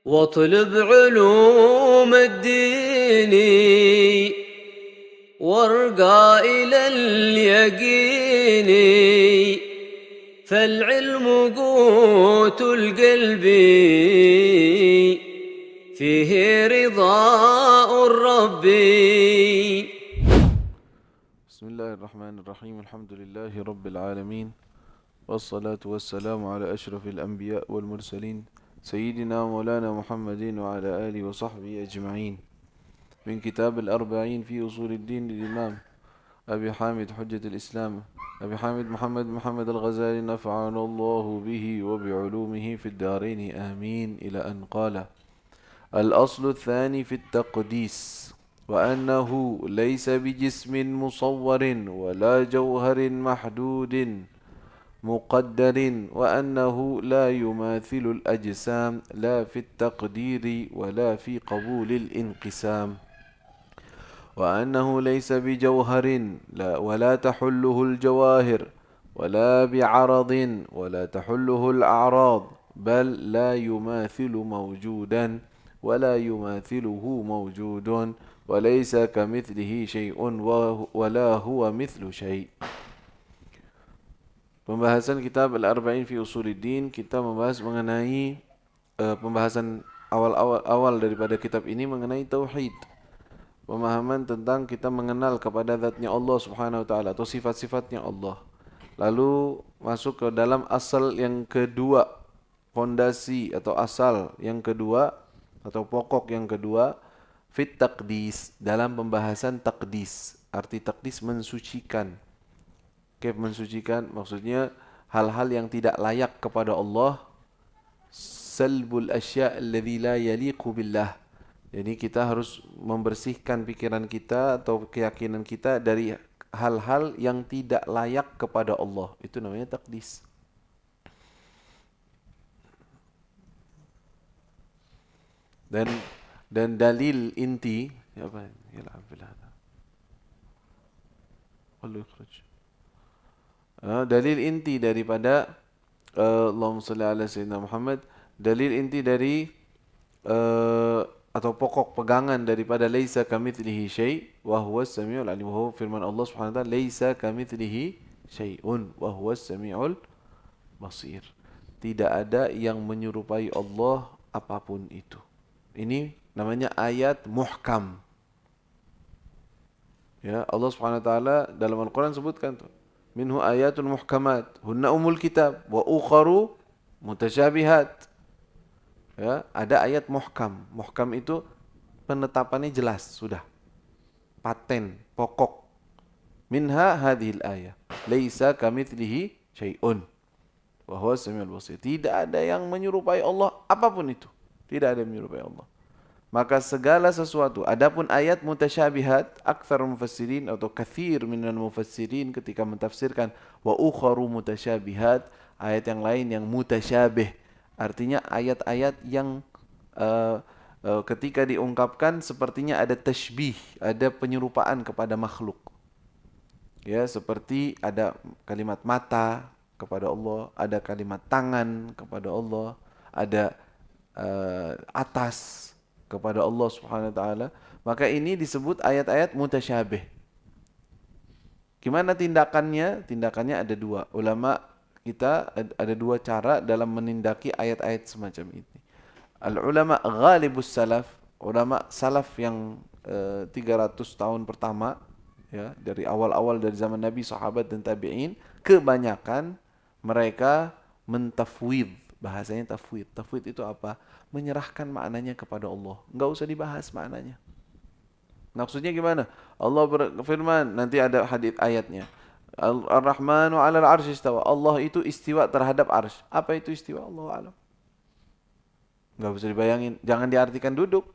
واطلب علوم الدين وارقى إلى اليقين فالعلم قوت القلب فيه رضاء الرب. بسم الله الرحمن الرحيم. الحمد لله رب العالمين، والصلاة والسلام على أشرف الأنبياء والمرسلين سيدنا مولانا محمد وعلى آله وصحبه أجمعين. من كتاب الأربعين في أصول الدين للإمام أبي حامد حجة الإسلام أبي حامد محمد الغزالي نفعنا الله به وبعلومه في الدارين آمين، إلى أن قال: الأصل الثاني في التقديس، وأنه ليس بجسم مصور ولا جوهر محدود مقدر، وأنه لا يماثل الأجسام لا في التقدير ولا في قبول الانقسام، وأنه ليس بجوهر ولا تحله الجواهر ولا بعرض ولا تحله الأعراض، بل لا يماثل موجودا ولا يماثله موجود، وليس كمثله شيء ولا هو مثل شيء. Pembahasan kitab Al-Arba'in fi Usuluddin, kita membahas mengenai pembahasan awal daripada kitab ini mengenai tauhid. Pemahaman tentang kita mengenal kepada zatnya Allah Subhanahu wa taala atau sifat-sifatnya Allah. Lalu masuk ke dalam asal yang kedua, fondasi atau asal yang kedua atau pokok yang kedua, fit taqdis, dalam pembahasan taqdis. Arti taqdis mensucikan. Mensucikan maksudnya hal-hal yang tidak layak kepada Allah, salbul asya' alladhi la yaliqu billah. Jadi kita harus membersihkan pikiran kita atau keyakinan kita dari hal-hal yang tidak layak kepada Allah. Itu namanya taqdis. Dan dalil inti apa? Yal'ab bil hada. Wallahu yakhruj. Dalil inti daripada Allahumma salli ala sayyidina Muhammad, dalil inti dari atau pokok pegangan daripada laisa kamitslihi syai' wa huwas samiul alim. Firman Allah Subhanahu wa taala, laisa kamitslihi syai'un wa huwas samiul basir. Tidak ada yang menyerupai Allah apapun itu. Ini namanya ayat muhkam. Ya, Allah Subhanahu wa taala dalam Al-Qur'an sebutkan tuh, minhu ayatul muhkamat hunna umul kitab wa ukharu mutasyabihat. Ya, ada ayat muhkam. Muhkam itu penetapannya jelas, sudah paten, pokok. Minha hadhil ayah, laisa kamitslihi syai'un wa huwas samiul basir. Tidak ada yang menyerupai Allah apapun itu. Tidak ada yang menyerupai Allah. Maka segala sesuatu, adapun ayat mutasyabihat, aktsar mufassirin atau katsir minal mufassirin ketika mentafsirkan wa ukharu mutasyabihat, ayat yang lain yang mutasyabih, artinya ayat-ayat yang ketika diungkapkan sepertinya ada tashbih, ada penyerupaan kepada makhluk. Ya, seperti ada kalimat mata kepada Allah, ada kalimat tangan kepada Allah, ada atas kepada Allah Subhanahu wa taala, maka ini disebut ayat-ayat mutasyabih. Gimana tindakannya? Tindakannya ada dua. Ulama kita ada dua cara dalam menindaki ayat-ayat semacam ini. Al-ulama ghalibus salaf, ulama salaf yang 300 tahun pertama, ya, dari awal-awal dari zaman Nabi, sahabat dan tabi'in, kebanyakan mereka mentafwid. Bahasanya tafwid. Tafwid itu apa? Menyerahkan maknanya kepada Allah. Enggak usah dibahas maknanya. Maksudnya gimana? Allah berfirman, nanti ada hadits ayatnya. Ar-Rahmanu 'alal 'arsy istawa. Allah itu istiwa terhadap arsy. Apa itu istiwa? Allahu a'lam. Enggak bisa dibayangin. Jangan diartikan duduk.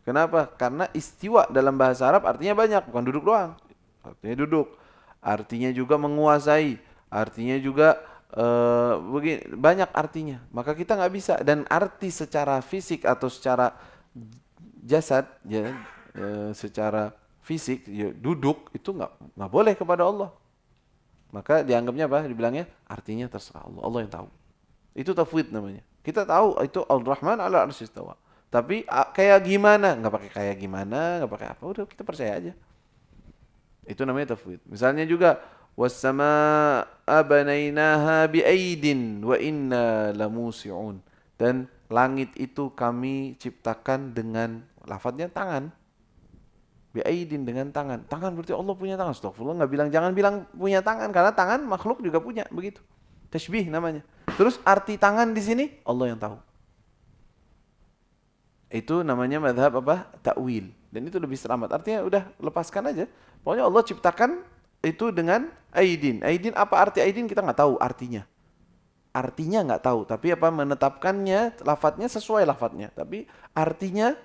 Kenapa? Karena istiwa dalam bahasa Arab artinya banyak, bukan duduk doang. Artinya duduk. Artinya juga menguasai. Artinya juga banyak artinya. Maka kita nggak bisa, dan arti secara fisik atau secara jasad, ya, secara fisik, ya, duduk itu nggak boleh kepada Allah. Maka dianggapnya apa? Dibilangnya artinya terserah Allah. Allah yang tahu. Itu tafwid namanya. Kita tahu itu Ar-Rahman 'ala arsy istawa. Tapi kayak gimana? Nggak pakai kayak gimana, nggak pakai apa, udah kita percaya aja. Itu namanya tafwid. Misalnya juga was-samaa'a banainaha bi'aidin wa inna lamusi'un. Dan langit itu kami ciptakan dengan lafadznya tangan. Bi'aidin dengan tangan. Tangan berarti Allah punya tangan. Astagfirullah, nggak bilang, jangan bilang punya tangan karena tangan makhluk juga punya, begitu. Tashbih namanya. Terus arti tangan di sini Allah yang tahu. Itu namanya mazhab apa? Ta'wil. Dan itu lebih selamat. Artinya udah lepaskan aja. Pokoknya Allah ciptakan itu dengan aidin. Aidin, apa arti aidin kita nggak tahu artinya. Artinya nggak tahu. Tapi apa, menetapkannya, lafadznya sesuai lafadznya. Tapi artinya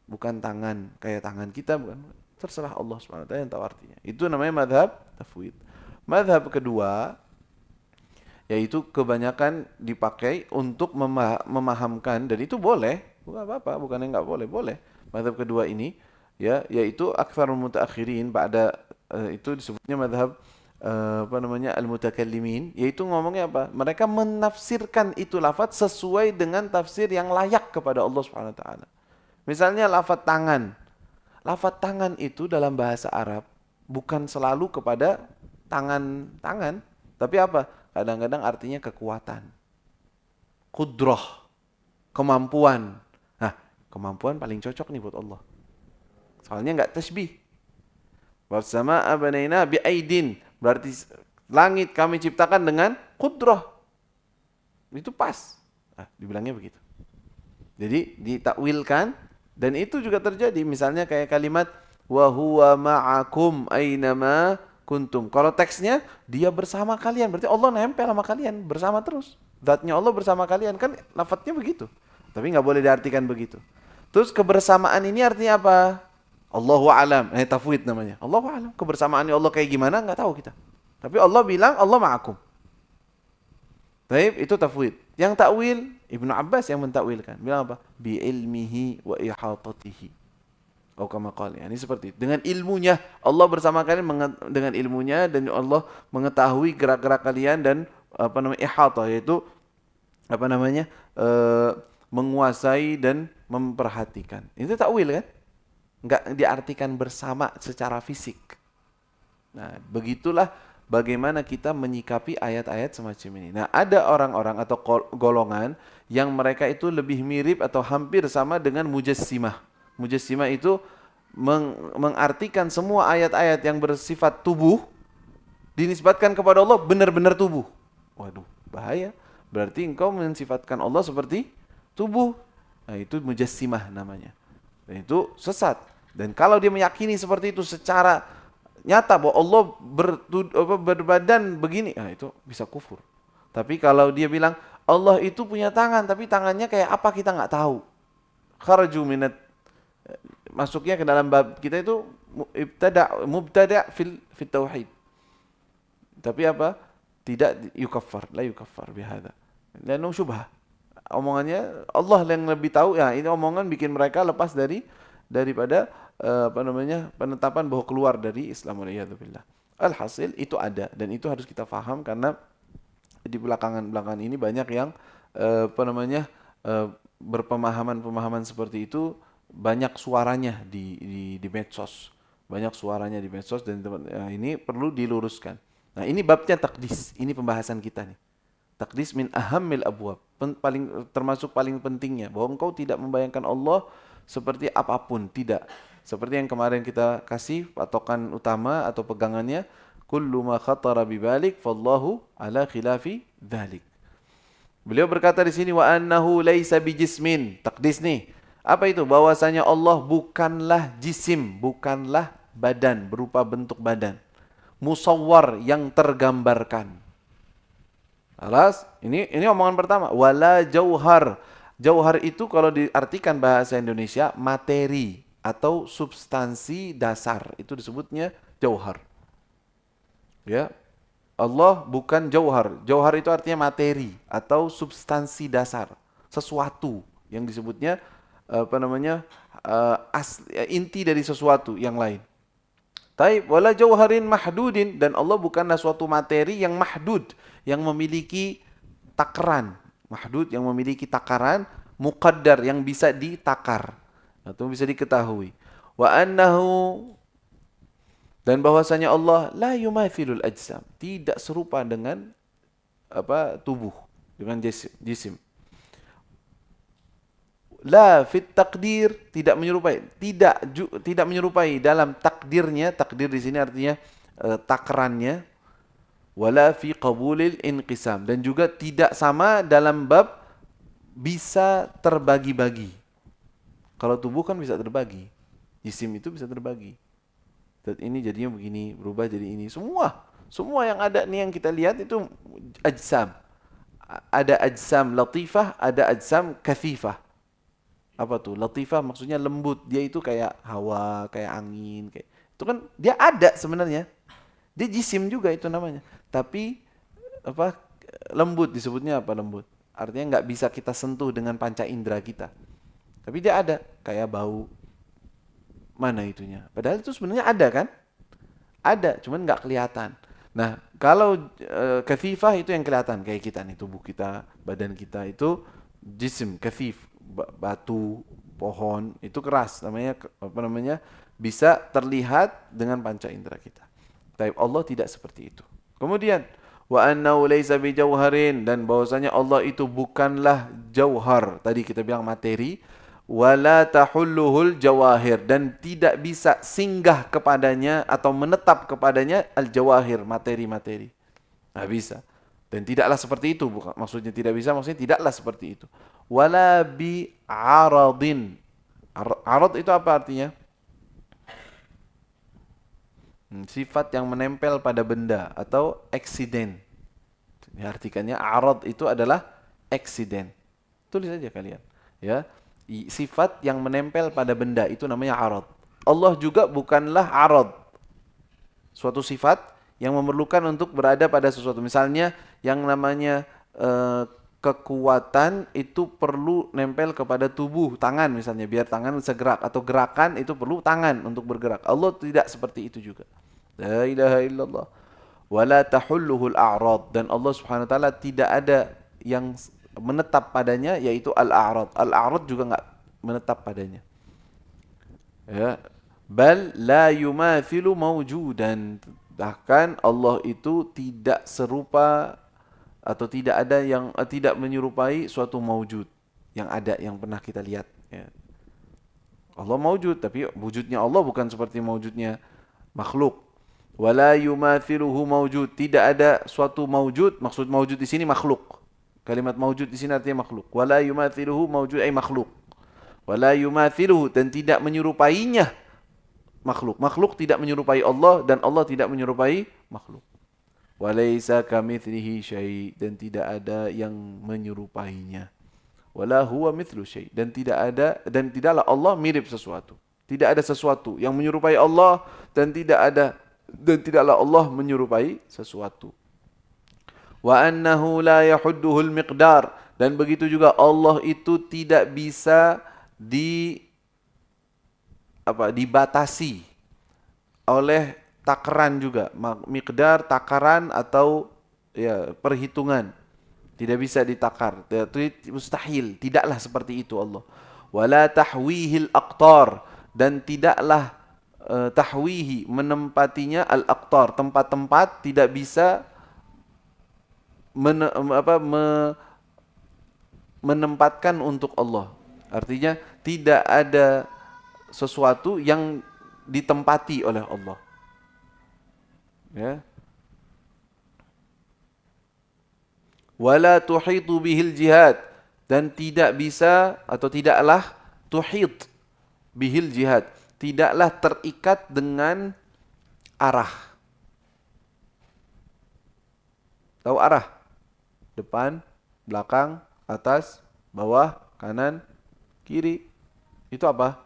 bukan tangan. Kayak tangan kita bukan. Terserah Allah SWT yang tahu artinya. Itu namanya mazhab tafwid. Mazhab kedua, yaitu kebanyakan dipakai untuk memahamkan, dan itu boleh, bukan apa-apa, bukan yang nggak boleh, boleh. Mazhab kedua ini, ya, yaitu aktsarul mutaakhirin, itu disebutnya mazhab al-mutakallimin, yaitu ngomongnya apa? Mereka menafsirkan itu lafaz sesuai dengan tafsir yang layak kepada Allah Subhanahu wa taala. Misalnya lafaz tangan. Lafaz tangan itu dalam bahasa Arab bukan selalu kepada tangan, tapi apa? Kadang-kadang artinya kekuatan, qudrah, kemampuan. Nah, kemampuan paling cocok nih buat Allah. Soalnya nggak tasbih. Was-samaa'a banaina bi'aidin. Berarti langit kami ciptakan dengan qudrah. Itu pas. Nah, dibilangnya begitu. Jadi ditakwilkan, dan itu juga terjadi. Misalnya kayak kalimat wa huwa ma'akum ainama kuntum. Kalau teksnya dia bersama kalian, berarti Allah nempel sama kalian, bersama terus. Zatnya Allah bersama kalian, kan lafadznya begitu. Tapi nggak boleh diartikan begitu. Terus kebersamaan ini artinya apa? Allahu a'lam. Tafwid namanya. Allahu a'lam. Kebersamaan Allah kayak gimana nggak tahu kita. Tapi Allah bilang Allah ma'akum. Baik, itu tafwid. Yang takwil Ibnu Abbas yang mentakwilkan. Bilang apa? Bi ilmihi wa ihatatihi. Atau kama qala. Ini seperti itu. Dengan ilmunya, Allah bersama kalian dengan ilmunya, dan Allah mengetahui gerak-gerak kalian, dan ihata, yaitu menguasai dan memperhatikan. Itu takwil kan? Enggak diartikan bersama secara fisik. Nah, begitulah bagaimana kita menyikapi ayat-ayat semacam ini. Nah, ada orang-orang atau golongan yang mereka itu lebih mirip atau hampir sama dengan mujassimah. Mujassimah itu mengartikan semua ayat-ayat yang bersifat tubuh dinisbatkan kepada Allah benar-benar tubuh. Waduh, bahaya. Berarti engkau mensifatkan Allah seperti tubuh. Nah, itu mujassimah namanya. Dan itu sesat. Dan kalau dia meyakini seperti itu secara nyata bahwa Allah berbadan begini, nah itu bisa kufur. Tapi kalau dia bilang Allah itu punya tangan, tapi tangannya kayak apa kita nggak tahu. Kharaju minat, masuknya ke dalam bab kita itu mubtada fil tauhid. Tapi apa? Tidak yukaffar, la yukaffar bihadza. Lanu syubhah. Omongannya Allah yang lebih tahu, ya ini omongan bikin mereka lepas daripada penetapan bahwa keluar dari Islam, waliyadzubillah. Alhasil itu ada, dan itu harus kita paham, karena di belakangan ini banyak yang berpemahaman seperti itu, banyak suaranya di medsos. Banyak suaranya di medsos, dan ini perlu diluruskan. Nah, ini babnya takdis, ini pembahasan kita nih. Takdis min ahammil abwab, termasuk paling pentingnya, bahwa engkau tidak membayangkan Allah seperti apapun, tidak. Seperti yang kemarin kita kasih patokan utama atau pegangannya, kullu ma khatara bibalik fallahu ala khilafi dzalik. Beliau berkata di sini wa annahu laisa bijismin. Takdis nih. Apa itu? Bahwasanya Allah bukanlah jisim, bukanlah badan, berupa bentuk badan. Musawwar, yang tergambarkan. Alas, ini omongan pertama. Wala jauhar. Jauhar itu kalau diartikan bahasa Indonesia materi atau substansi dasar. Itu disebutnya jauhar. Ya. Allah bukan jauhar. Jauhar itu artinya materi atau substansi dasar. Sesuatu yang disebutnya inti dari sesuatu yang lain. Taib, wala jauharin mahdudin, dan Allah bukanlah suatu materi yang mahdud, yang memiliki takaran. Mahdud yang memiliki takaran, muqaddar yang bisa ditakar atau bisa diketahui. Wa annahu, dan bahwasanya Allah la yumathilul ajsam, tidak serupa dengan tubuh, dengan jisim. La fit takdir, tidak menyerupai, tidak menyerupai dalam takdirnya. Takdir di sini artinya takarannya. Wala fi qabulil inqisam, dan juga tidak sama dalam bab bisa terbagi-bagi. Kalau tubuh kan bisa terbagi, jisim itu bisa terbagi. Dan ini jadinya begini, berubah jadi ini. Semua yang ada nih yang kita lihat itu ajsam. Ada ajsam latifah, ada ajsam kathifah. Apa tuh? Latifah maksudnya lembut. Dia itu kayak hawa, kayak angin, kayak itu kan dia ada sebenarnya. Dia jisim juga itu namanya. Tapi lembut, disebutnya apa lembut? Artinya nggak bisa kita sentuh dengan panca indera kita. Tapi dia ada, kayak bau. Mana itunya? Padahal itu sebenarnya ada kan? Ada, cuman nggak kelihatan. Nah, kalau kathifah itu yang kelihatan, kayak kita nih, tubuh kita, badan kita itu jisim kathif, batu, pohon, itu keras, namanya bisa terlihat dengan panca indera kita. Tapi Allah tidak seperti itu. Kemudian wa annahu laisa bijauharin, dan bahwasanya Allah itu bukanlah jauhar. Tadi kita bilang materi. Wala tahulluhul jawahir, dan tidak bisa singgah kepadanya atau menetap kepadanya al-jawahir, materi-materi. Nggak bisa. Dan tidaklah seperti itu, bukan maksudnya tidak bisa, maksudnya tidaklah seperti itu. Wala bi aradin. Arad itu apa artinya? Sifat yang menempel pada benda atau eksiden. Artikannya arad itu adalah eksiden. Tulis saja kalian, ya. Sifat yang menempel pada benda itu namanya arad. Allah juga bukanlah arad. Suatu sifat yang memerlukan untuk berada pada sesuatu. Misalnya yang namanya kekuatan itu perlu nempel kepada tubuh, tangan misalnya, biar tangan bisa gerak, atau gerakan itu perlu tangan untuk bergerak. Allah tidak seperti itu juga. La ilaha illallah. Wala tahulluhul a'rad, dan Allah Subhanahu wa taala tidak ada yang menetap padanya, yaitu al-a'rad. Al-a'rad juga enggak menetap padanya. Ya. Bal la yumathilu mawjudan. Bahkan Allah itu tidak serupa atau tidak ada yang tidak menyerupai suatu mawjud yang ada, yang pernah kita lihat, ya. Allah mawjud, tapi wujudnya Allah bukan seperti mawjudnya makhluk. Wala yumathiluhu mawjud, tidak ada suatu mawjud. Maksud mawjud di sini makhluk. Kalimat mawjud di sini artinya makhluk. Wala yumathiluhu mawjud ay makhluk. Wala yumathiluhu, dan tidak menyerupainya makhluk. Makhluk tidak menyerupai Allah, dan Allah tidak menyerupai makhluk. Walaysa kamitslihi syai', dan tidak ada yang menyerupainya. Wala huwa mithlu syai', dan tidaklah Allah mirip sesuatu. Tidak ada sesuatu yang menyerupai Allah, dan tidaklah Allah menyerupai sesuatu. Wa annahu la yahudduhul miqdar, dan begitu juga Allah itu tidak bisa dibatasi oleh takaran juga. Miqdar, takaran atau ya perhitungan, tidak bisa ditakar. Itu mustahil, tidaklah seperti itu Allah. Wala tahwihil aqtar, dan tidaklah tahwihi menempatinya al-aqtar, tempat-tempat tidak bisa menempatkan untuk Allah. Artinya tidak ada sesuatu yang ditempati oleh Allah. Ya. Wala tuhitu bihil jihad, dan tidak bisa atau tidaklah tuhit bihil jihad, tidaklah terikat dengan arah. Tahu arah? Depan, belakang, atas, bawah, kanan, kiri. Itu apa?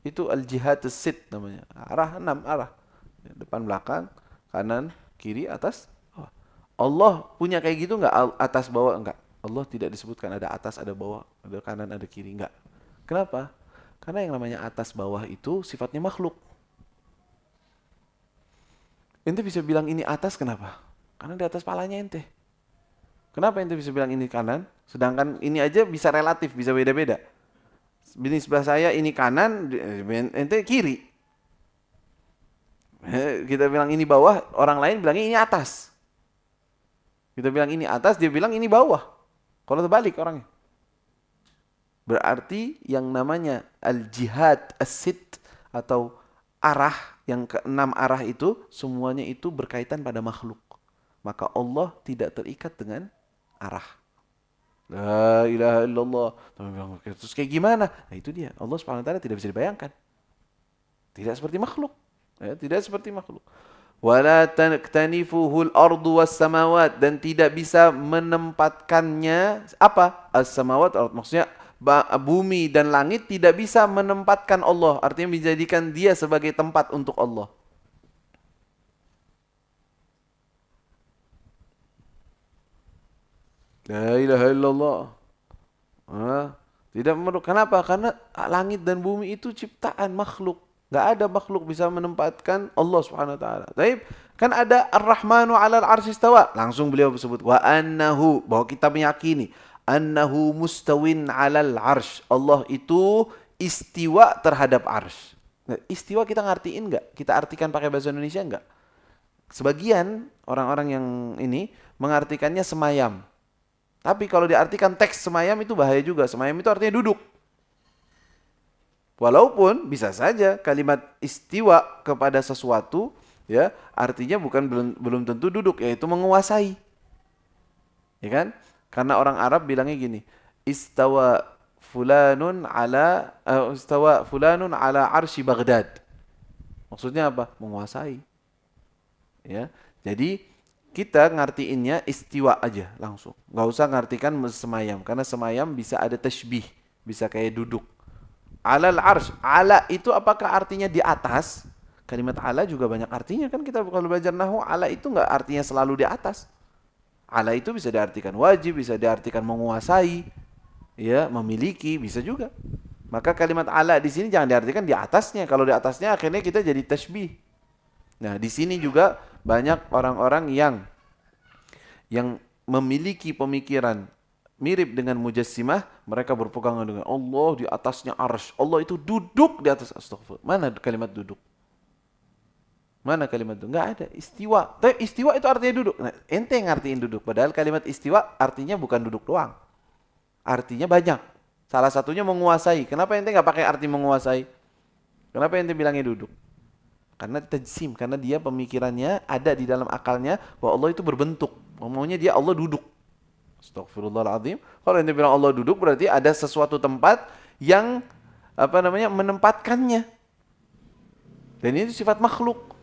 Itu al-jihad as-sitt namanya. Arah, 6 arah. Depan, belakang, kanan, kiri, atas, bawah. Allah punya kayak gitu enggak? Atas, bawah enggak? Allah tidak disebutkan ada atas, ada bawah, ada kanan, ada kiri, enggak. Kenapa? Karena yang namanya atas bawah itu sifatnya makhluk. Ente bisa bilang ini atas kenapa? Karena di atas palanya ente. Kenapa ente bisa bilang ini kanan? Sedangkan ini aja bisa relatif, bisa beda-beda. Di sebelah saya ini kanan, ente kiri. Kita bilang ini bawah, orang lain bilangnya ini atas. Kita bilang ini atas, dia bilang ini bawah. Kalau terbalik orangnya. Berarti yang namanya al-jihad, as-sit, atau arah, yang keenam arah itu, semuanya itu berkaitan pada makhluk. Maka Allah tidak terikat dengan arah. La ilaha illallah. Terus kayak gimana? Nah itu dia. Allah SWT tidak bisa dibayangkan. Tidak seperti makhluk. Ya, tidak seperti makhluk. Wala taktanifuhul ardu was samawat, dan tidak bisa menempatkannya apa? As-samawat, maksudnya bumi dan langit tidak bisa menempatkan Allah, artinya menjadikan dia sebagai tempat untuk Allah. La ilaha illallah. Tidak memerlukan. Kenapa? Karena langit dan bumi itu ciptaan makhluk. Nggak ada makhluk bisa menempatkan Allah Subhanahu wa taala. Baik, kan ada Ar-Rahmanu 'alal 'arsy istawa. Langsung beliau sebut wa annahu, bahwa kita meyakini annahu mustawin 'alal 'arsy. Allah itu istiwa terhadap arsy. Nah, istiwa kita ngartiin enggak? Kita artikan pakai bahasa Indonesia enggak? Sebagian orang-orang yang ini mengartikannya semayam. Tapi kalau diartikan teks semayam itu bahaya juga. Semayam itu artinya duduk. Walaupun bisa saja kalimat istiwa kepada sesuatu ya artinya belum tentu duduk, yaitu menguasai. Ya kan? Karena orang Arab bilangnya gini, istawa fulanun ala arsy Baghdad. Maksudnya apa? Menguasai. Ya. Jadi kita ngartiinnya istiwa aja langsung. Nggak usah ngartikan semayam, karena semayam bisa ada tasbih, bisa kayak duduk. Alal arsh, ala itu apakah artinya di atas? Kalimat ala juga banyak artinya kan, kita kalau belajar nahwu, ala itu nggak artinya selalu di atas. Ala itu bisa diartikan wajib, bisa diartikan menguasai, ya, memiliki, bisa juga. Maka kalimat ala di sini jangan diartikan di atasnya. Kalau di atasnya akhirnya kita jadi tasbih. Nah, di sini juga banyak orang-orang yang memiliki pemikiran mirip dengan mujassimah, mereka berpegangan dengan Allah di atasnya arsy. Allah itu duduk di atas, astagfirullah. Mana kalimat duduk? Mana kalimat duduk? Enggak ada. Istiwa. Tapi istiwa itu artinya duduk. Nah, ente yang ngartiin duduk. Padahal kalimat istiwa artinya bukan duduk doang. Artinya banyak. Salah satunya menguasai. Kenapa ente nggak pakai arti menguasai? Kenapa ente bilangnya duduk? Karena tajsim, karena dia pemikirannya ada di dalam akalnya bahwa Allah itu berbentuk. Maunya dia Allah duduk. Astagfirullahaladzim. Kalau ente bilang Allah duduk berarti ada sesuatu tempat yang menempatkannya. Dan ini sifat makhluk.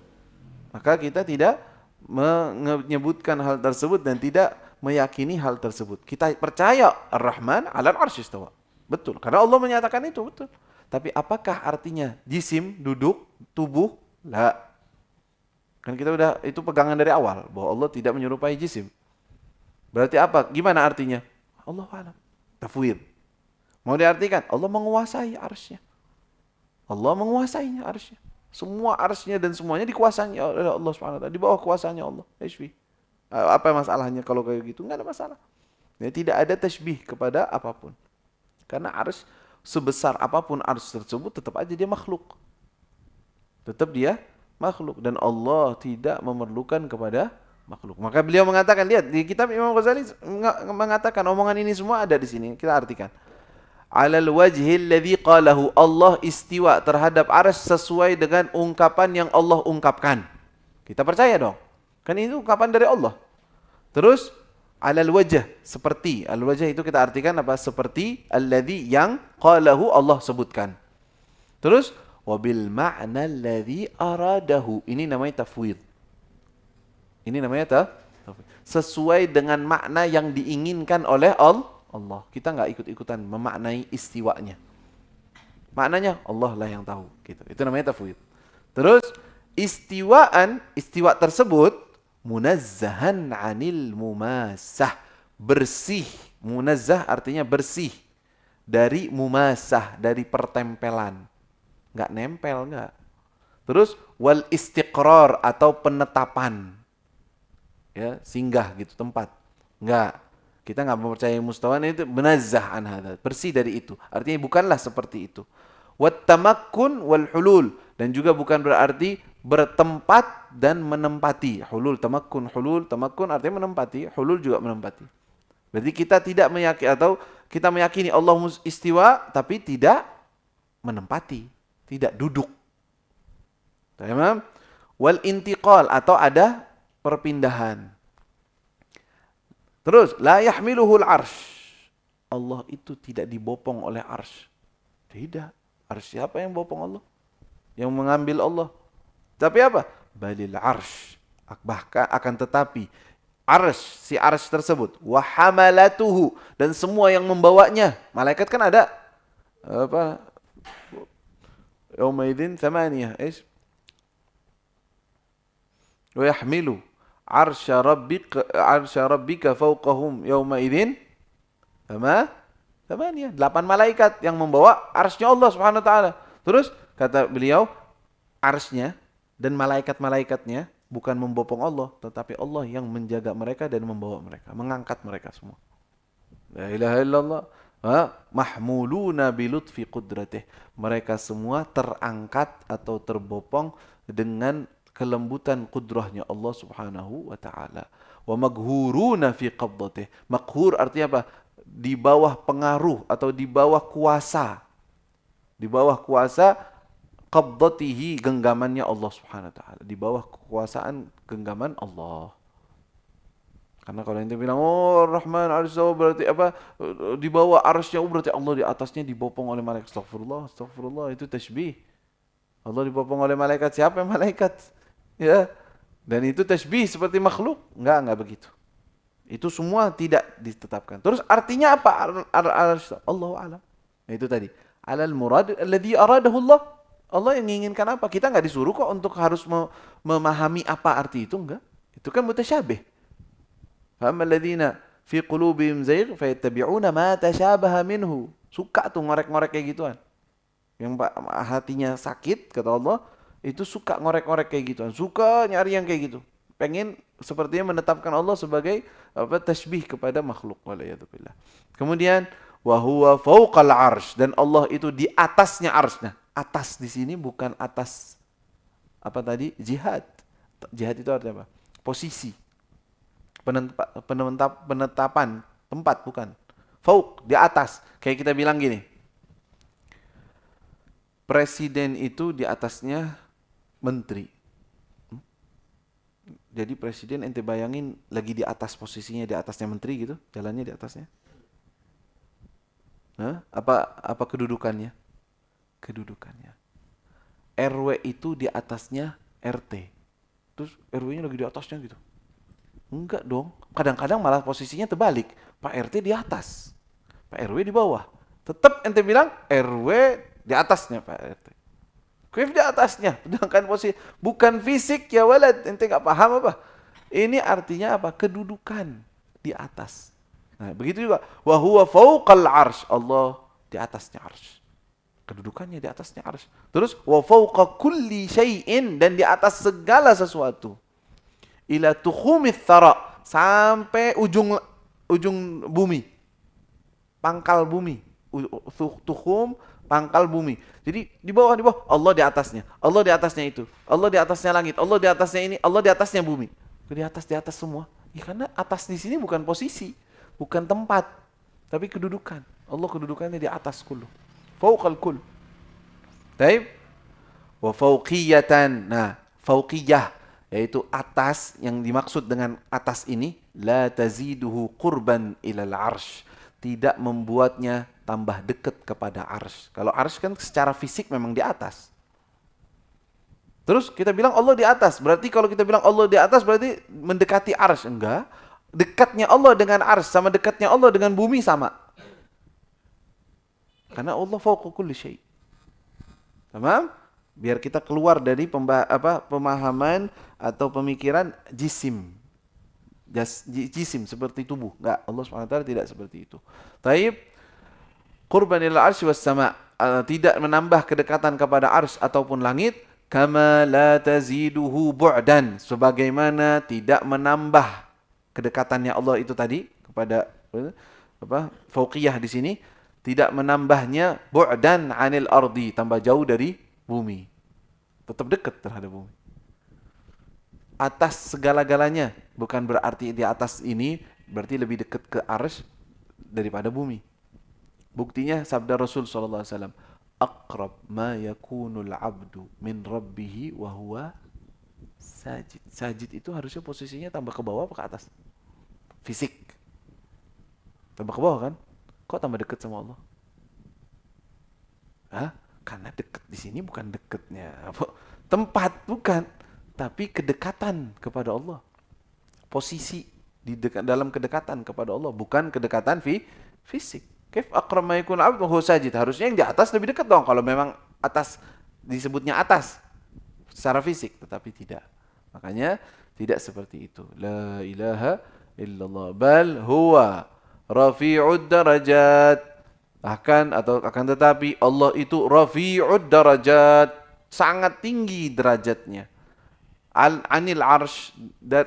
Maka kita tidak menyebutkan hal tersebut dan tidak meyakini hal tersebut. Kita percaya Ar-Rahman 'alal 'arsy istawa. Betul, karena Allah menyatakan itu, betul. Tapi apakah artinya jisim, duduk, tubuh? La. Kan kita udah itu pegangan dari awal bahwa Allah tidak menyerupai jisim. Berarti apa? Gimana artinya? Allahu a'lam. Tafwid. Mau diartikan Allah menguasai arsy-Nya. Allah menguasainya arsy-Nya. Semua arsy-Nya dan semuanya dikuasai oleh Allah Subhanahu wa taala, di bawah kuasanya Allah. Apa masalahnya kalau kayak gitu? Enggak ada masalah. Ya, tidak ada tasbih kepada apapun. Karena arsy sebesar apapun arsy tersebut tetap aja dia makhluk. Tetap dia makhluk, dan Allah tidak memerlukan kepada makhluk. Maka beliau mengatakan, lihat di kitab Imam Ghazali mengatakan omongan ini semua ada di sini. Kita artikan. Alal wajhil ladzi qalahu, Allah istiwa terhadap arsy sesuai dengan ungkapan yang Allah ungkapkan. Kita percaya dong. Kan itu ungkapan dari Allah. Terus alal wajh, seperti. Al wajh itu kita artikan apa? Seperti alladzi yang qalahu Allah sebutkan. Terus wabil ma'na alladzi aradahu. Ini namanya tafwid. Ini namanya tafwid. Sesuai dengan makna yang diinginkan oleh Allah. Kita nggak ikut-ikutan memaknai istiwanya. Maknanya Allah lah yang tahu. Gitu. Itu namanya tafwid. Terus istiwa tersebut munazzahan 'anil mumassah. Bersih. Munazzah artinya bersih dari mumassah, dari pertempelan. Nggak nempel, nggak. Terus wal istiqrar atau penetapan. Ya, singgah gitu tempat. Enggak. Kita nggak mempercayai mustawan itu munazzah an hadza, bersih dari itu. Artinya bukanlah seperti itu. Wat tamakkun wal hulul, dan juga bukan berarti bertempat dan menempati. Hulul, tamakkun artinya menempati, hulul juga menempati. Berarti kita tidak meyakini, atau kita meyakini Allah istiwa tapi tidak menempati, tidak duduk. Tamam? Wal intiqal, atau ada perpindahan. Terus, la yahmiluhul arsh. Allah itu tidak dibopong oleh arsh. Tidak. Arsh siapa yang bopong Allah? Yang mengambil Allah. Tapi apa? Balil arsh. Bahkan akan tetapi, arsh, si arsh tersebut. Wa hamalatuhu. Dan semua yang membawanya. Malaikat kan ada. Apa? Yawmaidin thamaniyah. Wa yahmilu arsya rabbika fawqahum yawma idzin thamaniyah. 8 malaikat yang membawa arsy-nya Allah Subhanahu wa taala. Terus kata beliau, arsy-nya dan malaikat-malaikatnya bukan membopong Allah, tetapi Allah yang menjaga mereka dan membawa mereka, mengangkat mereka semua. La ilaha illallah. Mahmuluna bilutfi qudratih. Mereka semua terangkat atau terbopong dengan kelembutan kudrahnya Allah Subhanahu wa taala. Wa maghuruna fi qabdatih. Maghur artinya apa? Di bawah pengaruh atau di bawah kuasa. Di bawah kuasa qabdatihi, genggamannya Allah Subhanahu wa taala. Di bawah kekuasaan genggaman Allah. Karena kalau ente bilang, oh Rahman arsy berarti apa? Di bawah arsy-nya, berarti Allah di atasnya dibopong oleh malaikat. Astagfirullah, astagfirullah, itu tasbih. Allah dibopong oleh malaikat. Siapa yang malaikat? Ya, dan itu tasbih seperti makhluk. Enggak begitu. Itu semua tidak ditetapkan. Terus artinya apa? Allahu a'lam. Nah, itu tadi. Alal murad alladhi aradahu Allah. Allah yang menginginkan apa? Kita enggak disuruh kok untuk harus memahami apa arti itu, enggak. Itu kan mutasyabih. Fa'ammal ladzina fi qulubihim zayg fayattabi'una ma tashabaha minhu. Suka tuh ngorek-ngorek kayak gituan. Yang hatinya sakit, kata Allah, itu suka ngorek-ngorek kayak gituan, suka nyari yang kayak gitu, pengen sepertinya menetapkan Allah sebagai tasbih kepada makhluk. Waliyadzubillah. Kemudian wa huwa fauqal arsy, dan Allah itu di atasnya arsy. Nah, atas di sini bukan atas apa tadi? Jihad. Jihad itu artinya apa? Posisi. Penetapan tempat, bukan. Fauq, di atas. Kayak kita bilang gini. Presiden itu di atasnya menteri. Jadi presiden ente bayangin lagi di atas, posisinya di atasnya menteri gitu, jalannya di atasnya. Apa kedudukannya? Kedudukannya. RW itu di atasnya RT. Terus RW-nya lagi di atasnya gitu. Enggak dong. Kadang-kadang malah posisinya terbalik. Pak RT di atas, Pak RW di bawah. Tetap ente bilang RW di atasnya Pak RT. Kif di atasnya, sedangkan posisi bukan fisik ya walad, ente nggak paham apa? Ini artinya apa? Kedudukan di atas. Nah, begitu juga wa huwa fauqal arsy, Allah di atasnya arsy. Kedudukannya di atasnya arsy. Terus wa fauqa kulli syai'in, dan di atas segala sesuatu. Ila tukhumits thara, sampai ujung bumi. Pangkal bumi. Tukhum, pangkal bumi. Jadi di bawah Allah di atasnya. Allah di atasnya itu. Allah di atasnya langit. Allah di atasnya ini. Allah di atasnya bumi. Di atas semua. Ya, karena atas di sini bukan posisi, bukan tempat, tapi kedudukan. Allah kedudukannya di atas kullu. Fauqal kull. Baik. Wa fauqiyatan. Nah, fauqiyah yaitu atas, yang dimaksud dengan atas ini la taziduhu qurban ilal arsh. Tidak membuatnya tambah dekat kepada arsy. Kalau arsy kan secara fisik memang di atas. Terus kita bilang Allah di atas. Berarti kalau kita bilang Allah di atas berarti mendekati arsy. Enggak. Dekatnya Allah dengan arsy sama dekatnya Allah dengan bumi sama. Karena Allah fauqa kulli syai'. Tamam? Biar kita keluar dari pemahaman atau pemikiran jisim. Jisim seperti tubuh. Enggak, Allah SWT tidak seperti itu. Taib, qurban ila arsy was sama', tidak menambah kedekatan kepada arsy ataupun langit, kama la taziduhu bu'dan, sebagaimana tidak menambah kedekatannya Allah itu tadi kepada Fauqiyah di sini tidak menambahnya bu'dan 'anil ardi, tambah jauh dari bumi. Tetap dekat terhadap bumi. Atas segala-galanya, bukan berarti di atas ini berarti lebih dekat ke arsy daripada bumi. Buktinya sabda Rasul sallallahu alaihi wasallam, aqrab ma yakunul 'abdu min rabbih wa huwa sajid. Sajid itu harusnya posisinya tambah ke bawah apa ke atas? Fisik. Tambah ke bawah kan? Kok tambah dekat sama Allah? Hah? Karena dekat di sini bukan dekatnya tempat, bukan, tapi kedekatan kepada Allah. Posisi dalam kedekatan kepada Allah, bukan kedekatan fisik. Kaif aqrab ma yakun 'abdu huwa sajid. Harusnya yang di atas lebih dekat dong kalau memang atas disebutnya atas secara fisik, tetapi tidak. Makanya tidak seperti itu. La ilaha illallah bal huwa rafi'ud darajat. Akan tetapi Allah itu rafi'ud darajat, sangat tinggi derajatnya. Anil arsh,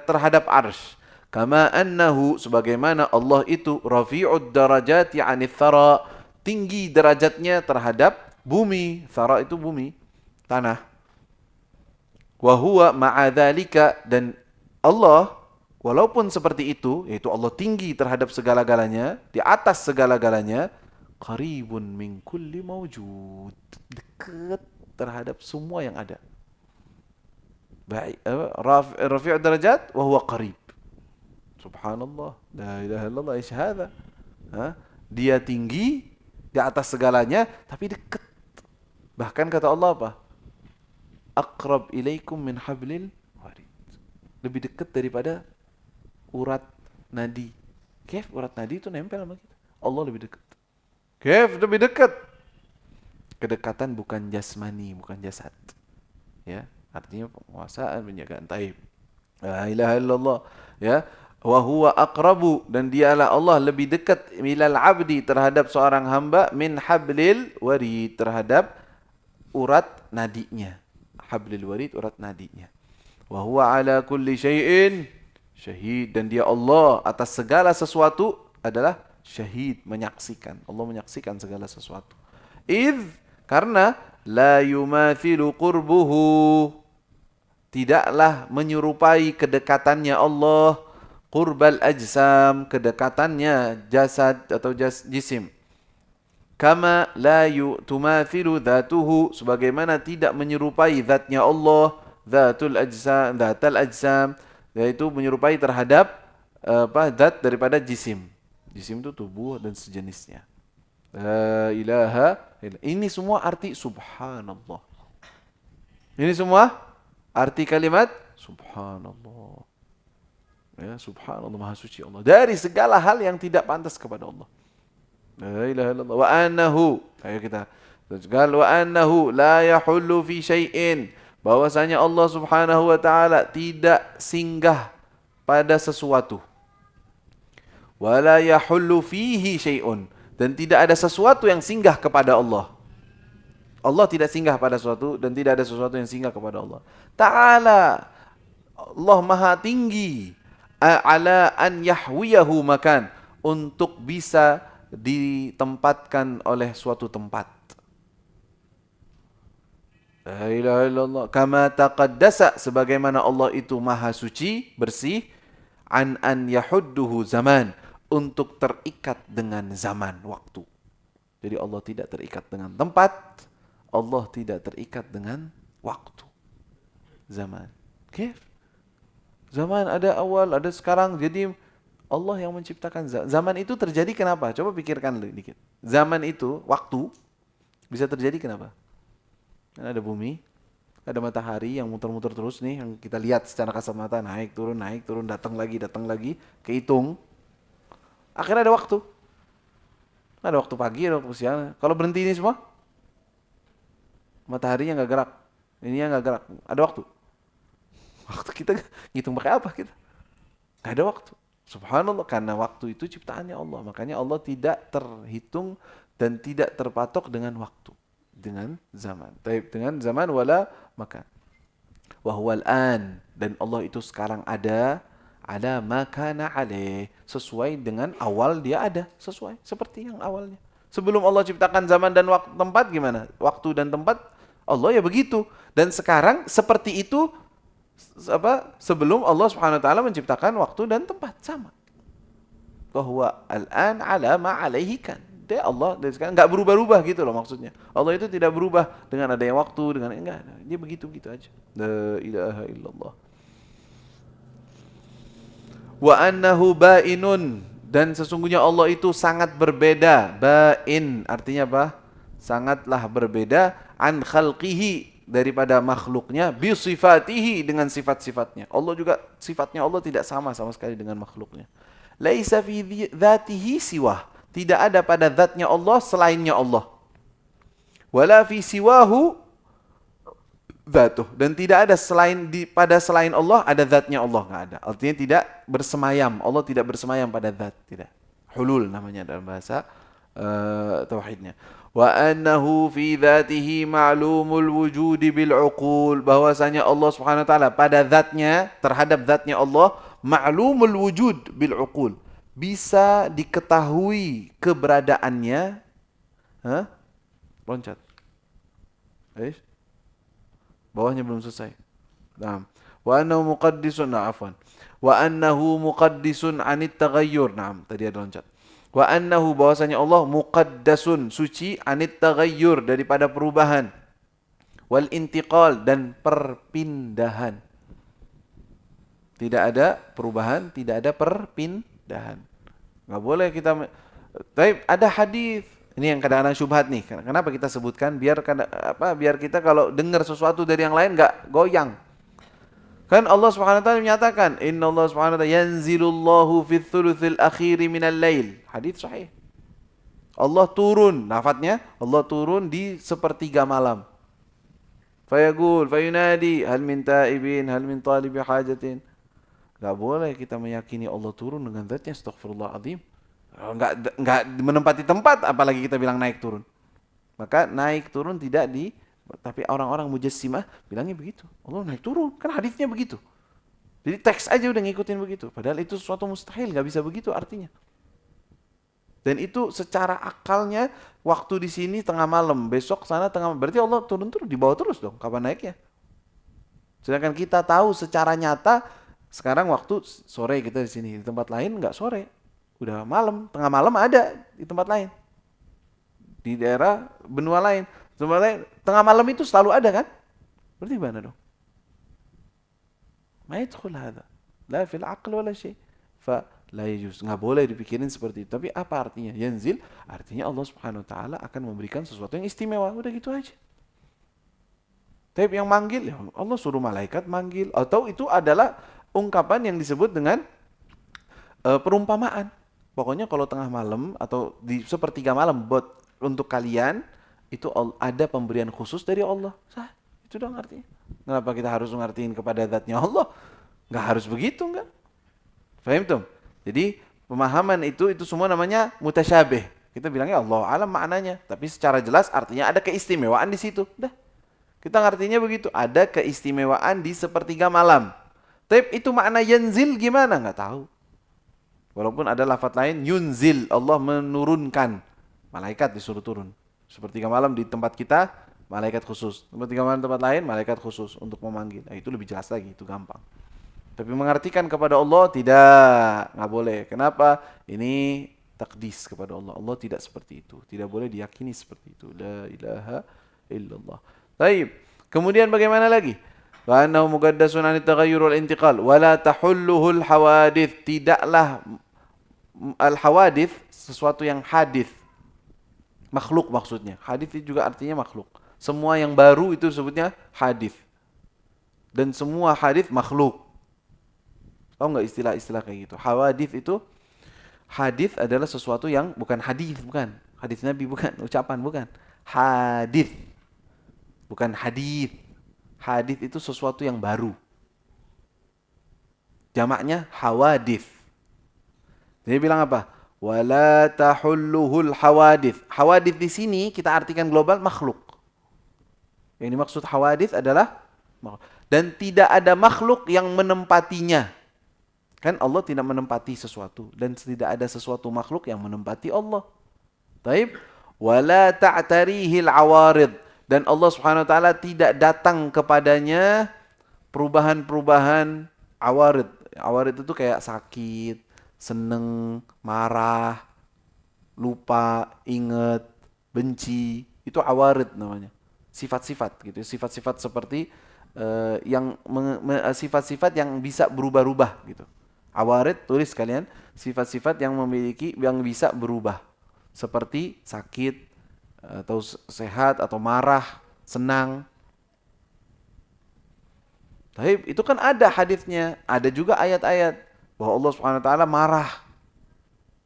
terhadap arsh. Kama annahu, sebagaimana Allah itu rafi'ud darajati 'anil thara, tinggi derajatnya terhadap bumi. Thara itu bumi, tanah. Wa huwa ma'a dzalika, dan Allah walaupun seperti itu, yaitu Allah tinggi terhadap segala-galanya, di atas segala-galanya, qaribun min kulli mawjud, dekat terhadap semua yang ada. Baik, rafi'ud darajat wa huwa qarib. Subhanallah, la ilaha illallah, ish hadza. Dia tinggi di atas segalanya tapi dekat. Bahkan kata Allah apa? Aqrab ilaikum min hablil warid. Lebih dekat daripada urat nadi. Kaif urat nadi itu nempel sama kita. Allah lebih dekat. Kaif lebih dekat. Kedekatan bukan jasmani, bukan jasad. Ya, artinya penguasaan, penjagaan. Taib. La ilaha illallah. Ya, wa huwa aqrabu, dan dialah Allah lebih dekat milal abdi, terhadap seorang hamba, min hablil warid, terhadap urat nadinya. Hablil warid, urat nadinya. Wa huwa ala kulli syai'in syahid, dan dia Allah atas segala sesuatu adalah syahid, menyaksikan. Allah menyaksikan segala sesuatu. Karena la yumathilu qurbuhu, tidaklah menyerupai kedekatannya Allah qurbal ajsam, kedekatannya jasad atau jisim. Kama la tumathilu dhatuhu, sebagaimana tidak menyerupai zatnya Allah, dhatul ajsam, yaitu menyerupai terhadap zat daripada jisim. Jisim itu tubuh dan sejenisnya. La ilaha illallah. Ini semua arti subhanallah. Ini semua arti kalimat subhanallah. Ya, subhanallah, maha suci Allah dari segala hal yang tidak pantas kepada Allah. La ilaha illallah. Wa annahu, ayo kita tegal, wa annahu la yahullu fi syai'in, bahwasanya Allah Subhanahu wa taala tidak singgah pada sesuatu. Wa la yahullu fihi syai'un, dan tidak ada sesuatu yang singgah kepada Allah. Allah tidak singgah pada sesuatu dan tidak ada sesuatu yang singgah kepada Allah. Ta'ala, Allah maha tinggi, ala an yahwiyahu makan, untuk bisa ditempatkan oleh suatu tempat. La ilaha illallah. Kama taqaddasa, sebagaimana Allah itu maha suci, bersih, an yahudduhu zaman, untuk terikat dengan zaman, waktu. Jadi Allah tidak terikat dengan tempat, Allah tidak terikat dengan waktu, zaman. Okay? Zaman ada awal, ada sekarang. Jadi Allah yang menciptakan zaman itu terjadi kenapa? Coba pikirkan dikit. Zaman itu, waktu, bisa terjadi kenapa? Kan ada bumi, ada matahari yang muter-muter terus nih, yang kita lihat secara kasat mata, naik turun, datang lagi, kehitung. Akhirnya ada waktu. Ada waktu pagi, ada waktu siang. Kalau berhenti ini semua, mataharinya nggak gerak, ininya nggak gerak, ada waktu. Waktu kita ngitung pakai apa kita? Nggak ada waktu. Subhanallah, karena waktu itu ciptaannya Allah. Makanya Allah tidak terhitung dan tidak terpatok dengan waktu, dengan zaman. Dengan zaman wala makan. Wa huwal an, dan Allah itu sekarang ada ala ma kana alaih, sesuai dengan awal dia ada, sesuai seperti yang awalnya. Sebelum Allah ciptakan zaman dan waktu tempat gimana? Waktu dan tempat Allah ya begitu. Dan sekarang seperti itu sebelum Allah Subhanahu wa taala menciptakan waktu dan tempat sama. Bahwa al-an ala ma alaihi kan. Dia Allah dari sekarang enggak berubah-ubah gitu loh maksudnya. Allah itu tidak berubah dengan adanya waktu, dengan enggak. Dia begitu-begitu aja. La ilaha illallah. Wa annahu ba'inun, dan sesungguhnya Allah itu sangat berbeda. Ba'in artinya apa? Sangatlah berbeda an khalqihi, daripada makhluknya, bi sifatihi, dengan sifat-sifatnya. Allah juga sifatnya Allah tidak sama sekali dengan makhluknya. Laisa fi dzatihi siwah, tidak ada pada zatnya Allah selainnya Allah. Wala fi siwahu dzatuh, dan tidak ada pada selain Allah ada zatnya Allah, enggak ada. Artinya tidak bersemayam. Allah tidak bersemayam pada zat, tidak. Hulul namanya dalam bahasa tauhidnya. Wa annahu fi dzatihi ma'lumul wujudi bil uqul, bahwasanya Allah Subhanahu wa taala pada zatnya, terhadap zatnya Allah, ma'lumul wujud bil uqul, bisa diketahui keberadaannya. Loncat. Bawahnya belum selesai. Naam. Wa annahu muqaddisun, afwan. Wa annahu muqaddisun 'anit taghayyur. Naam, tadi ada loncat. Wa annahu, bahwasanya Allah muqaddasun, suci, 'anit taghayyur, daripada perubahan. Wal intiqal, dan perpindahan. Tidak ada perubahan, tidak ada perpindahan. Enggak boleh kita. Tapi ada hadis. Ini yang kadang-kadang syubhat nih. Kenapa kita sebutkan? Biar kita kalau dengar sesuatu dari yang lain enggak goyang. Kan Allah Subhanahu wa taala menyatakan, "Inna Allah Subhanahu wa taala yanzilullahu fi thuluthil akhiri minal lail." Hadis sahih. Allah turun, lafadznya Allah turun di sepertiga malam. Fayaqul, fayunadi, hal min taibin, hal min talibi hajatin. Enggak boleh kita meyakini Allah turun dengan zatnya, astagfirullah azim. Enggak menempati tempat, apalagi kita bilang naik turun. Maka naik turun tidak tapi orang-orang mujassimah bilangnya begitu. Allah naik turun, kan hadisnya begitu. Jadi teks aja udah ngikutin begitu. Padahal itu sesuatu mustahil, nggak bisa begitu artinya. Dan itu secara akalnya, waktu di sini tengah malam, besok sana tengah malam, berarti Allah turun di bawah terus dong. Kapan naiknya? Sedangkan kita tahu secara nyata sekarang waktu sore kita di sini, di tempat lain nggak sore. Udah malam, tengah malam ada di tempat lain. Di daerah benua lain. Tengah malam itu selalu ada kan? Berarti gimana dong? Ma yadkhul hadha. La fil aql wala syai'. Fa la yajuz. Enggak boleh dipikirin seperti itu. Tapi apa artinya? Yanzil artinya Allah Subhanahu wa taala akan memberikan sesuatu yang istimewa. Udah gitu aja. Tapi yang manggil, ya Allah suruh malaikat manggil. Atau itu adalah ungkapan yang disebut dengan perumpamaan. Pokoknya kalau tengah malam atau di sepertiga malam untuk kalian itu ada pemberian khusus dari Allah. Itu dong artinya. Kenapa kita harus mengertiin kepada zatnya Allah? Nggak harus begitu, enggak? Faham tuh? Jadi pemahaman itu semua namanya mutasyabih. Kita bilangnya Allah alam maknanya, tapi secara jelas artinya ada keistimewaan di situ. Dah. Kita ngertinya begitu, ada keistimewaan di sepertiga malam. Tapi itu makna yanzil gimana? Nggak tahu. Walaupun ada lafaz lain, yunzil, Allah menurunkan. Malaikat disuruh turun. Sepertiga malam di tempat kita, malaikat khusus. Sepertiga malam di tempat lain, malaikat khusus untuk memanggil. Nah, itu lebih jelas lagi, itu gampang. Tapi mengartikan kepada Allah, tidak. Nggak boleh. Kenapa? Ini takdis kepada Allah. Allah tidak seperti itu. Tidak boleh diyakini seperti itu. La ilaha illallah. Baik. Kemudian bagaimana lagi? Wa annahu muqaddasun 'anit taghayyur wal intiqal wa la tahulluhul hawadits. Tidaklah al-hawadits sesuatu yang hadis. Makhluk maksudnya. Hadis itu juga artinya makhluk. Semua yang baru itu disebutnya hadis. Dan semua hadis makhluk. Tahu enggak istilah-istilah kayak gitu? Hawadits itu, hadis adalah sesuatu yang bukan hadis, bukan. Hadis Nabi bukan, ucapan bukan. Hadis. Bukan hadis. Hadis itu sesuatu yang baru. Jamaknya hawadits. Dia bilang apa? Wala tahulluhul hawadits. Hawadits di sini kita artikan global makhluk. Yang dimaksud hawadits adalah makhluk. Dan tidak ada makhluk yang menempatinya. Kan Allah tidak menempati sesuatu dan tidak ada sesuatu makhluk yang menempati Allah. Taib, wala ta'tarihil awarid, dan Allah Subhanahu wa taala tidak datang kepadanya perubahan-perubahan awarid. Awarid itu kayak sakit, seneng, marah, lupa, ingat, benci. Itu awarid namanya. Sifat-sifat gitu. Sifat-sifat seperti sifat-sifat yang bisa berubah-ubah gitu. Awarid, tulis kalian, sifat-sifat yang bisa berubah. Seperti sakit, atau sehat, atau marah, senang. Tapi itu kan ada hadisnya, ada juga ayat-ayat bahwa Allah Subhanahu wa taala marah.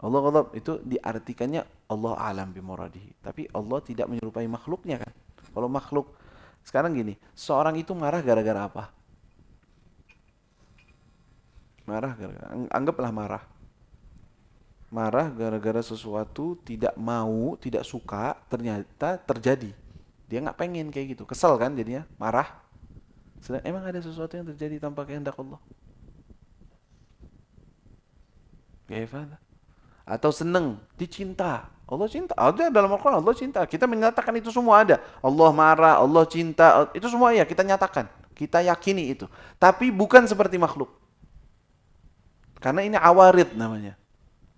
Allah itu diartikannya Allah alam bimuradihi. Tapi Allah tidak menyerupai makhluknya kan. Kalau makhluk sekarang gini, seorang itu marah gara-gara apa? Marah gara-gara, anggaplah marah. Marah gara-gara sesuatu tidak mau, tidak suka, ternyata terjadi. Dia nggak pengen kayak gitu, kesel kan jadinya, marah. Sedang emang ada sesuatu yang terjadi tanpa kehendak Allah? Gimana? Atau seneng, dicinta. Allah cinta. Ada dalam Al-Quran, Allah cinta. Kita menyatakan itu semua ada. Allah marah, Allah cinta. Itu semua ya kita nyatakan. Kita yakini itu. Tapi bukan seperti makhluk. Karena ini awarid namanya.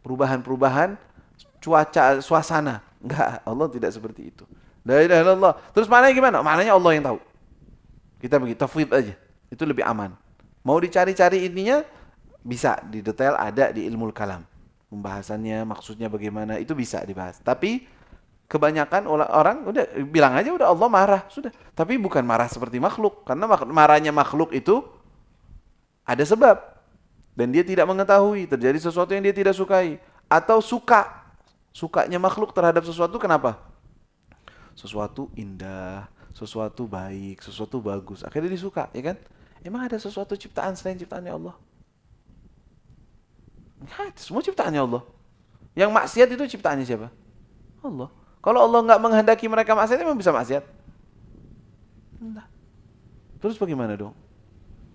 Perubahan-perubahan cuaca, suasana. Enggak, Allah tidak seperti itu. La ilaha illallah. Terus maknanya gimana? Maknanya Allah yang tahu. Kita begitu, tafwid aja. Itu lebih aman. Mau dicari-cari intinya, bisa di detail ada di ilmu kalam. Pembahasannya, maksudnya bagaimana, itu bisa dibahas. Tapi kebanyakan orang udah bilang aja udah Allah marah, sudah. Tapi bukan marah seperti makhluk. Karena marahnya makhluk itu ada sebab. Dan dia tidak mengetahui, terjadi sesuatu yang dia tidak sukai. Atau suka. Sukanya makhluk terhadap sesuatu kenapa? Sesuatu indah, sesuatu baik, sesuatu bagus. Akhirnya disuka, ya kan? Emang ada sesuatu ciptaan selain ciptaannya Allah? Enggak, semua ciptaannya Allah. Yang maksiat itu ciptaannya siapa? Allah. Kalau Allah nggak menghendaki mereka maksiat, emang bisa maksiat? Enggak. Terus bagaimana dong?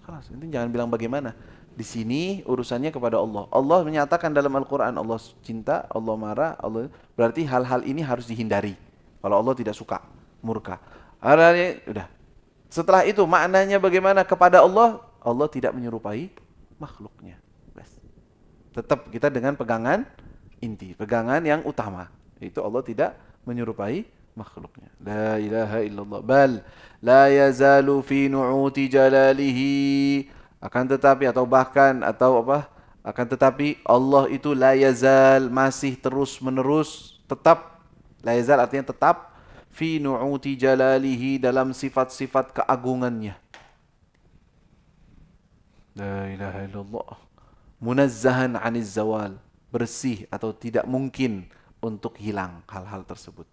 Kelas, ini jangan bilang bagaimana. Di sini urusannya kepada Allah. Allah menyatakan dalam Al-Quran, Allah cinta, Allah marah, Allah. Berarti hal-hal ini harus dihindari. Kalau Allah tidak suka, murka. Udah. Setelah itu maknanya bagaimana kepada Allah? Allah tidak menyerupai makhluknya. Tetap kita dengan pegangan inti, pegangan yang utama. Itu Allah tidak menyerupai makhluknya. La ilaha illallah. Bal la yazalu fi nu'uti jalalihi. Akan tetapi atau bahkan atau apa? Akan tetapi Allah itu la yazal, masih terus menerus, tetap. La yazal artinya tetap fi nu'uti jalalihi, dalam sifat-sifat keagungannya. La ilaha illallah. Munazzahan 'aniz zawal, bersih atau tidak mungkin untuk hilang hal-hal tersebut.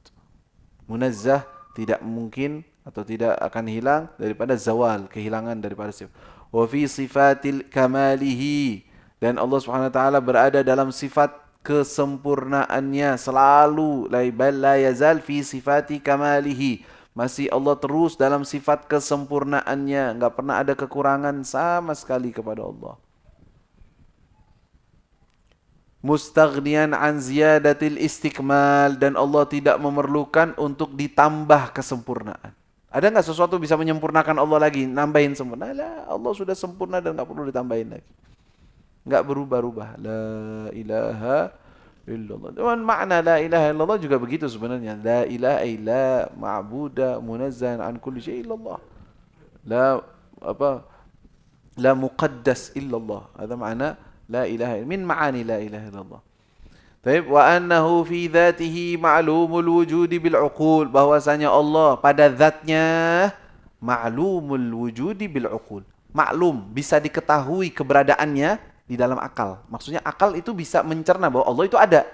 Munazzah, tidak mungkin atau tidak akan hilang daripada zawal, kehilangan daripada sifat. Wa fi sifatil kamalihi, dan Allah Subhanahu wa taala berada dalam sifat kesempurnaannya selalu. La yazal fi sifati kamalihi, masih Allah terus dalam sifat kesempurnaannya, enggak pernah ada kekurangan sama sekali kepada Allah. Mustaghniyan an ziyadatil istikmal, dan Allah tidak memerlukan untuk ditambah kesempurnaan. Ada nggak sesuatu bisa menyempurnakan Allah lagi, nambahin sempurna? Lah, Allah sudah sempurna dan nggak perlu ditambahin lagi. Nggak berubah-ubah. La ilaha illallah. Dan makna la ilaha illallah juga begitu sebenarnya. La ilaha illa ma'buda munazzan an kulli syai' illallah. La la muqaddas illallah. Ada makna la ilaha min ma'ani la ilaha illallah. Baik, wa annahu fi dzatihi ma'lumul wujudi bil uqul, bahwasanya Allah pada zatnya ma'lumul wujudi bil uqul. Maklum, bisa diketahui keberadaannya di dalam akal. Maksudnya akal itu bisa mencerna bahwa Allah itu ada.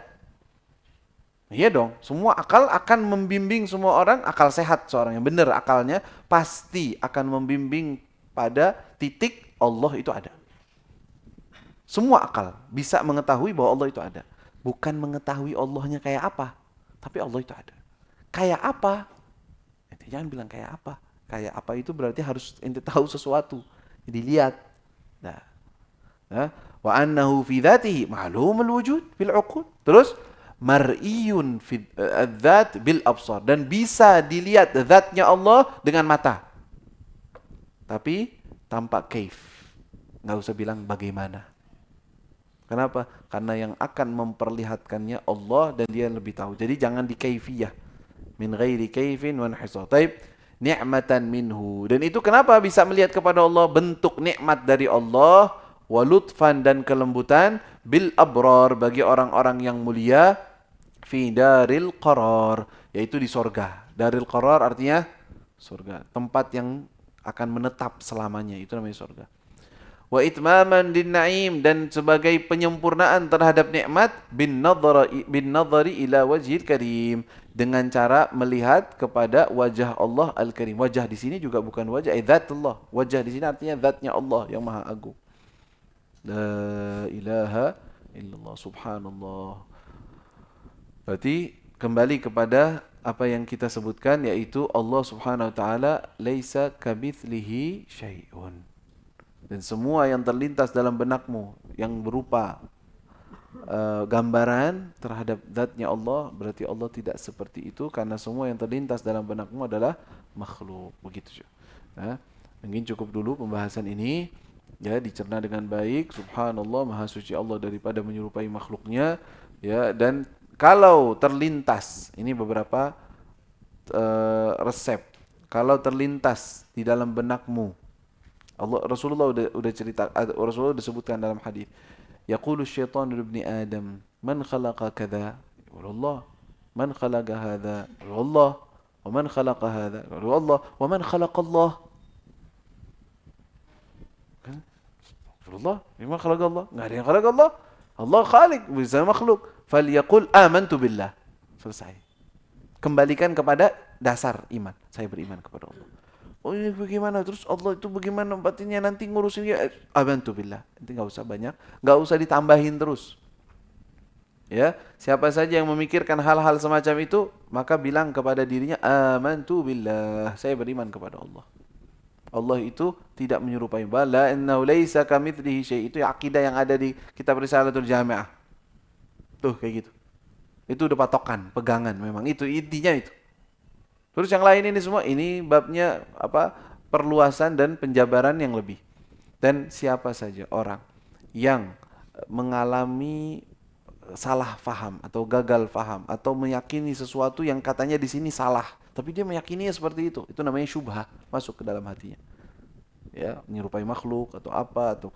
Iya dong, semua akal akan membimbing semua orang, akal sehat seorang yang benar akalnya pasti akan membimbing pada titik Allah itu ada. Semua akal bisa mengetahui bahwa Allah itu ada. Bukan mengetahui Allahnya kayak apa, tapi Allah itu ada. Kayak apa? Jangan bilang kayak apa. Kayak apa itu berarti harus ente tahu sesuatu. Dilihat. Nah. Wa annahu fi dzatihi ma'lumul wujud bil uqul. Terus mar'iyun fi dzat bil absar, dan bisa dilihat zatnya Allah dengan mata. Tapi tampak kaif. Enggak usah bilang bagaimana. Kenapa? Karena yang akan memperlihatkannya Allah dan dia lebih tahu. Jadi jangan di kaifiyah. Min ghairi kaifin wa hisab. Taib, ni'matan minhu. Dan itu kenapa bisa melihat kepada Allah? Bentuk nikmat dari Allah, wa lutfan, dan kelembutan, bil abrar, bagi orang-orang yang mulia, fi daril qarar, yaitu di sorga. Daril qarar artinya sorga, tempat yang akan menetap selamanya, itu namanya sorga. Wa itmaman din na'im, dan sebagai penyempurnaan terhadap nikmat, bin nadhari ila wajhil karim, dengan cara melihat kepada wajah Allah al-karim. Wajah di sini juga bukan wajah dzatullah. Wajah di sini artinya zatnya Allah yang maha agung. La ilaha illallah, subhanallah. Berarti kembali kepada apa yang kita sebutkan, yaitu Allah Subhanahu wa taala laisa kamitslihi syai'un. Dan semua yang terlintas dalam benakmu yang berupa gambaran terhadap zatnya Allah, berarti Allah tidak seperti itu, karena semua yang terlintas dalam benakmu adalah makhluk. Begitu. Nah, mungkin cukup dulu pembahasan ini. Ya, dicerna dengan baik. Subhanallah, maha suci Allah daripada menyerupai makhluknya. Ya, dan kalau terlintas, ini beberapa resep. Kalau terlintas di dalam benakmu, Rasulullah udah cerita, Rasulullah udah sebutkan dalam hadis. Yaqulu syaitan li ibni Adam, man khalaqa kadza? Allah. Man khalaqa hadza? Allah. Wa man khalaqa hadza? Allah. Wa man khalaqa Allah? Allah. Man khalaqa Allah? Enggak ada yang khalaqa Allah. Allah khaliq, bisa makhluk. Falyaqul amantu billah. Selesai. Kembalikan kepada dasar iman. Saya beriman kepada Allah. Oh, ini bagaimana? Terus Allah itu bagaimana batinnya, nanti ngurusin dia? Amantu billah. Nanti enggak usah banyak, enggak usah ditambahin terus. Ya, siapa saja yang memikirkan hal-hal semacam itu, maka bilang kepada dirinya, amantu billah. Saya beriman kepada Allah. Allah itu tidak menyerupai. Bala innahu laisa kamitslihi syai'. Itu akidah yang ada di kitab Risalatul Jami'ah. Tuh kayak gitu. Itu udah patokan, pegangan memang. Itu intinya itu. Terus yang lain ini semua, ini babnya apa? Perluasan dan penjabaran yang lebih. Dan siapa saja orang yang mengalami salah faham atau gagal faham atau meyakini sesuatu yang katanya di sini salah, tapi dia meyakininya seperti itu namanya syubhah, masuk ke dalam hatinya. Ya, menyerupai makhluk atau apa, atau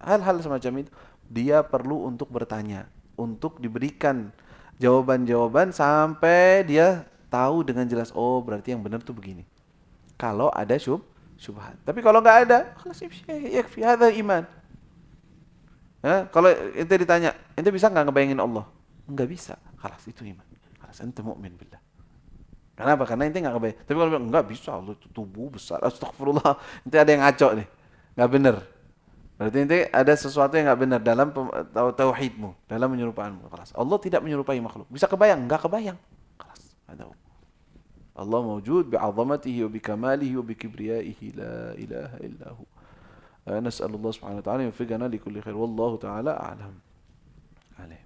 hal-hal semacam itu, dia perlu untuk bertanya, untuk diberikan jawaban-jawaban sampai dia tahu dengan jelas, oh berarti yang benar tuh begini. Kalau ada syubhat. Tapi kalau nggak ada, khalas yakfi hadza iman. Ya, kalau ente ditanya, ente bisa nggak ngebayangin Allah? Nggak bisa. Khalas itu iman. Khalas ente mukmin billah. Kenapa? Karena ente nggak kebayang. Tapi kalau bilang nggak bisa, Allah itu tubuh besar. Astagfirullah. Ente ada yang ngaco nih. Nggak benar. Berarti ente ada sesuatu yang nggak benar dalam tauhidmu, dalam menyerupaanmu. Khalas. Allah tidak menyerupai makhluk. Bisa kebayang? Nggak kebayang. Khalas. Ada. Allah mawjud bi'azamatihi wa bikamalihi wa bikibriyaihi la ilaha illahu. Nas'alullah subhanahu wa ta'ala yuwaffiqana li kulli khair wallahu ta'ala a'lam. Alaihi